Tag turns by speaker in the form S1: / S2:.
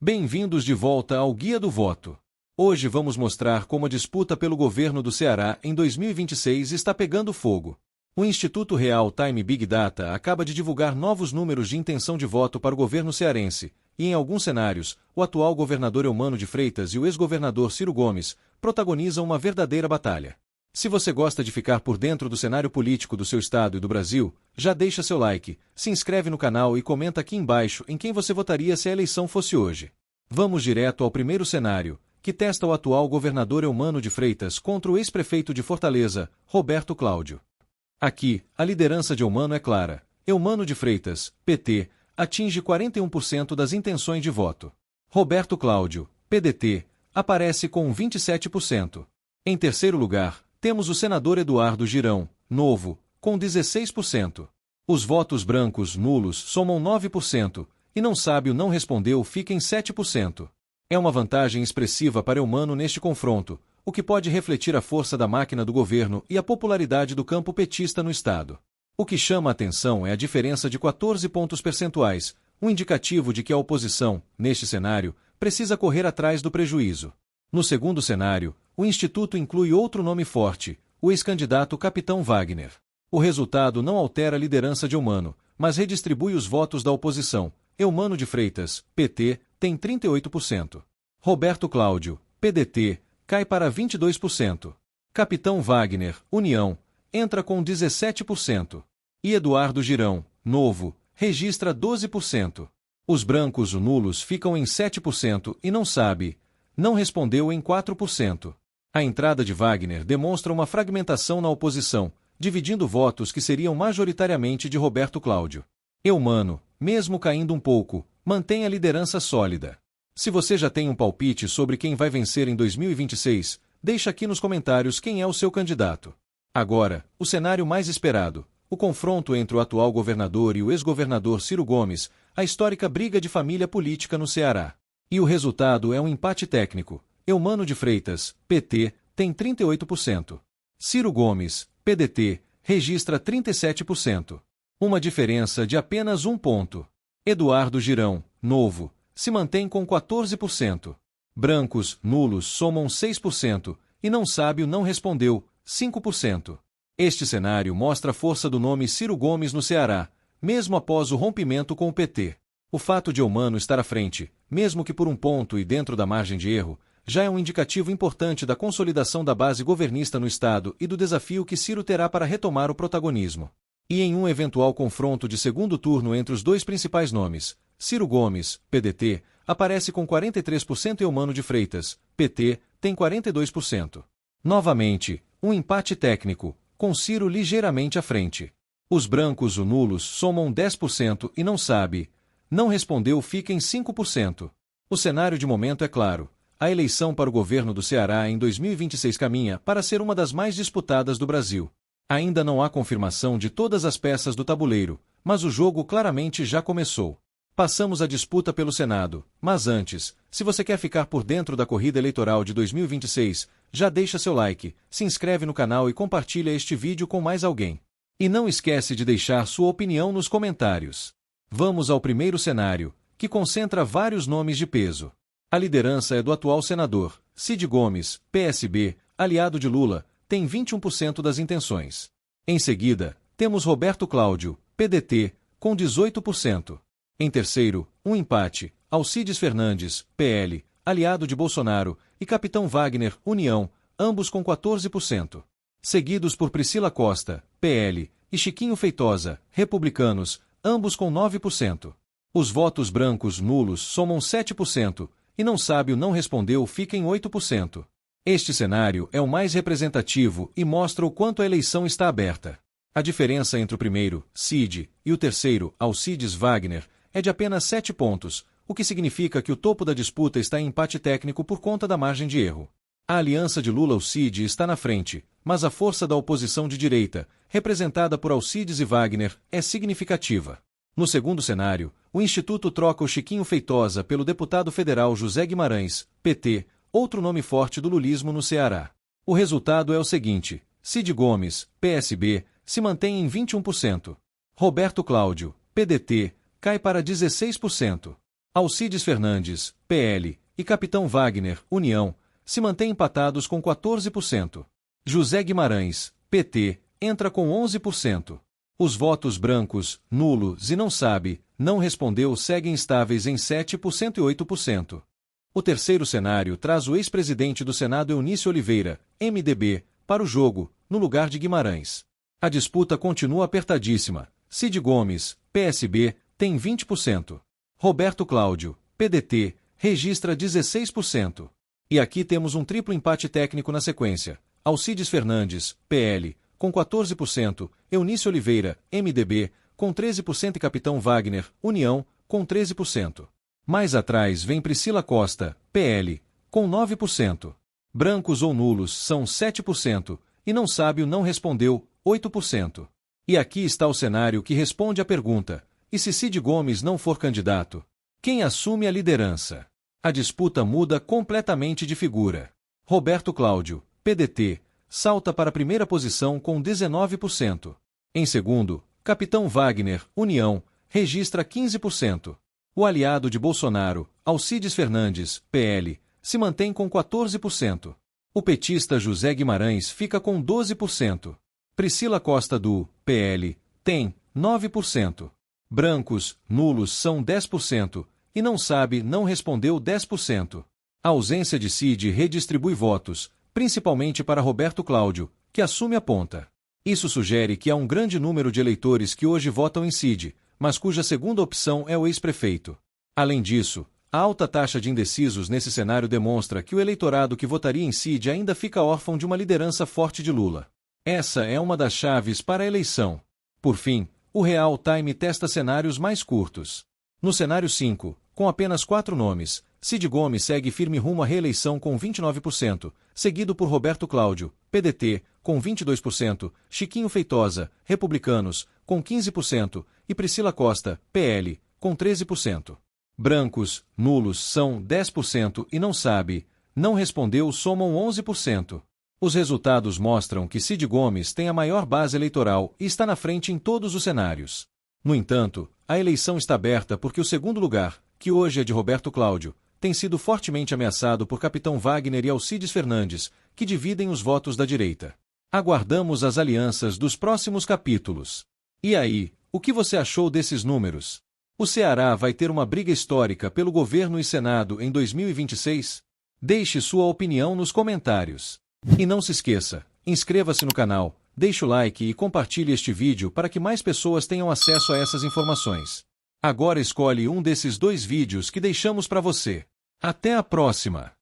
S1: Bem-vindos de volta ao Guia do Voto. Hoje vamos mostrar como a disputa pelo governo do Ceará em 2026 está pegando fogo. O Instituto Real Time Big Data acaba de divulgar novos números de intenção de voto para o governo cearense, e em alguns cenários, o atual governador Eumano de Freitas e o ex-governador Ciro Gomes protagonizam uma verdadeira batalha. Se você gosta de ficar por dentro do cenário político do seu estado e do Brasil, já deixa seu like, se inscreve no canal e comenta aqui embaixo em quem você votaria se a eleição fosse hoje. Vamos direto ao primeiro cenário, que testa o atual governador Eumano de Freitas contra o ex-prefeito de Fortaleza, Roberto Cláudio. Aqui, a liderança de Eumano é clara. Eumano de Freitas, PT, atinge 41% das intenções de voto. Roberto Cláudio, PDT, aparece com 27%. Em terceiro lugar, temos o senador Eduardo Girão, Novo, com 16%. Os votos brancos nulos somam 9%, e não sabe ou não respondeu fica em 7%. É uma vantagem expressiva para Eumano neste confronto, o que pode refletir a força da máquina do governo e a popularidade do campo petista no estado. O que chama a atenção é a diferença de 14 pontos percentuais, um indicativo de que a oposição, neste cenário, precisa correr atrás do prejuízo. No segundo cenário, o Instituto inclui outro nome forte, o ex-candidato Capitão Wagner. O resultado não altera a liderança de Eumano, mas redistribui os votos da oposição. Eumano de Freitas, PT, tem 38%. Roberto Cláudio, PDT, cai para 22%. Capitão Wagner, União, entra com 17%. E Eduardo Girão, Novo, registra 12%. Os brancos ou nulos ficam em 7% e não respondeu em 4%. A entrada de Wagner demonstra uma fragmentação na oposição, dividindo votos que seriam majoritariamente de Roberto Cláudio. Eumano, mesmo caindo um pouco, mantém a liderança sólida. Se você já tem um palpite sobre quem vai vencer em 2026, deixa aqui nos comentários quem é o seu candidato. Agora, o cenário mais esperado, o confronto entre o atual governador e o ex-governador Ciro Gomes, a histórica briga de família política no Ceará. E o resultado é um empate técnico. Eumano de Freitas, PT, tem 38%. Ciro Gomes, PDT, registra 37%. Uma diferença de apenas 1 ponto. Eduardo Girão, Novo, se mantém com 14%. Brancos, nulos somam 6% e não sabe ou não respondeu, 5%. Este cenário mostra a força do nome Ciro Gomes no Ceará, mesmo após o rompimento com o PT. O fato de Eumano estar à frente, mesmo que por um ponto e dentro da margem de erro, já é um indicativo importante da consolidação da base governista no estado e do desafio que Ciro terá para retomar o protagonismo. E em um eventual confronto de segundo turno entre os dois principais nomes, Ciro Gomes, PDT, aparece com 43% e Eumano de Freitas, PT, tem 42%. Novamente, um empate técnico, com Ciro ligeiramente à frente. Os brancos ou nulos somam 10% e não respondeu fica em 5%. O cenário de momento é claro. A eleição para o governo do Ceará em 2026 caminha para ser uma das mais disputadas do Brasil. Ainda não há confirmação de todas as peças do tabuleiro, mas o jogo claramente já começou. Passamos à disputa pelo Senado, mas antes, se você quer ficar por dentro da corrida eleitoral de 2026, já deixa seu like, se inscreve no canal e compartilha este vídeo com mais alguém. E não esquece de deixar sua opinião nos comentários. Vamos ao primeiro cenário, que concentra vários nomes de peso. A liderança é do atual senador, Cid Gomes, PSB, aliado de Lula, tem 21% das intenções. Em seguida, temos Roberto Cláudio, PDT, com 18%. Em terceiro, um empate, Alcides Fernandes, PL, aliado de Bolsonaro, e Capitão Wagner, União, ambos com 14%. Seguidos por Priscila Costa, PL, e Chiquinho Feitosa, Republicanos, ambos com 9%. Os votos brancos nulos somam 7%, e não respondeu fica em 8%. Este cenário é o mais representativo e mostra o quanto a eleição está aberta. A diferença entre o primeiro, Cid, e o terceiro, Alcides Wagner, é de apenas 7 pontos, o que significa que o topo da disputa está em empate técnico por conta da margem de erro. A aliança de Lula-Cid está na frente, mas a força da oposição de direita, representada por Alcides e Wagner, é significativa. No segundo cenário, o Instituto troca o Chiquinho Feitosa pelo deputado federal José Guimarães, PT, outro nome forte do lulismo no Ceará. O resultado é o seguinte: Cid Gomes, PSB, se mantém em 21%. Roberto Cláudio, PDT, cai para 16%. Alcides Fernandes, PL, e Capitão Wagner, União, se mantêm empatados com 14%. José Guimarães, PT, entra com 11%. Os votos brancos, nulos e não sabe, não respondeu seguem estáveis em 7% e 8%. O terceiro cenário traz o ex-presidente do Senado Eunício Oliveira, MDB, para o jogo, no lugar de Guimarães. A disputa continua apertadíssima. Cid Gomes, PSB, tem 20%. Roberto Cláudio, PDT, registra 16%. E aqui temos um triplo empate técnico na sequência. Alcides Fernandes, PL, com 14%, Eunício Oliveira, MDB, com 13% e Capitão Wagner, União, com 13%. Mais atrás vem Priscila Costa, PL, com 9%. Brancos ou nulos são 7%, e não sábio não respondeu, 8%. E aqui está o cenário que responde à pergunta: e se Cid Gomes não for candidato? Quem assume a liderança? A disputa muda completamente de figura. Roberto Cláudio, PDT, salta para a primeira posição com 19%. Em segundo, Capitão Wagner, União, registra 15%. O aliado de Bolsonaro, Alcides Fernandes, PL, se mantém com 14%. O petista José Guimarães fica com 12%. Priscila Costa do PL tem 9%. Brancos, nulos são 10% e não sabe não respondeu 10%. A ausência de Cid redistribui votos, principalmente para Roberto Cláudio, que assume a ponta. Isso sugere que há um grande número de eleitores que hoje votam em Cid, mas cuja segunda opção é o ex-prefeito. Além disso, a alta taxa de indecisos nesse cenário demonstra que o eleitorado que votaria em Cid ainda fica órfão de uma liderança forte de Lula. Essa é uma das chaves para a eleição. Por fim, o Real Time testa cenários mais curtos. No cenário 5, com apenas 4 nomes, Cid Gomes segue firme rumo à reeleição com 29%, seguido por Roberto Cláudio, PDT, com 22%, Chiquinho Feitosa, Republicanos, com 15%, e Priscila Costa, PL, com 13%. Brancos, nulos são 10% e não sabe, não respondeu somam 11%. Os resultados mostram que Cid Gomes tem a maior base eleitoral e está na frente em todos os cenários. No entanto, a eleição está aberta porque o segundo lugar, que hoje é de Roberto Cláudio, tem sido fortemente ameaçado por Capitão Wagner e Alcides Fernandes, que dividem os votos da direita. Aguardamos as alianças dos próximos capítulos. E aí, o que você achou desses números? O Ceará vai ter uma briga histórica pelo governo e Senado em 2026? Deixe sua opinião nos comentários. E não se esqueça, inscreva-se no canal, deixe o like e compartilhe este vídeo para que mais pessoas tenham acesso a essas informações. Agora escolhe um desses 2 vídeos que deixamos para você. Até a próxima!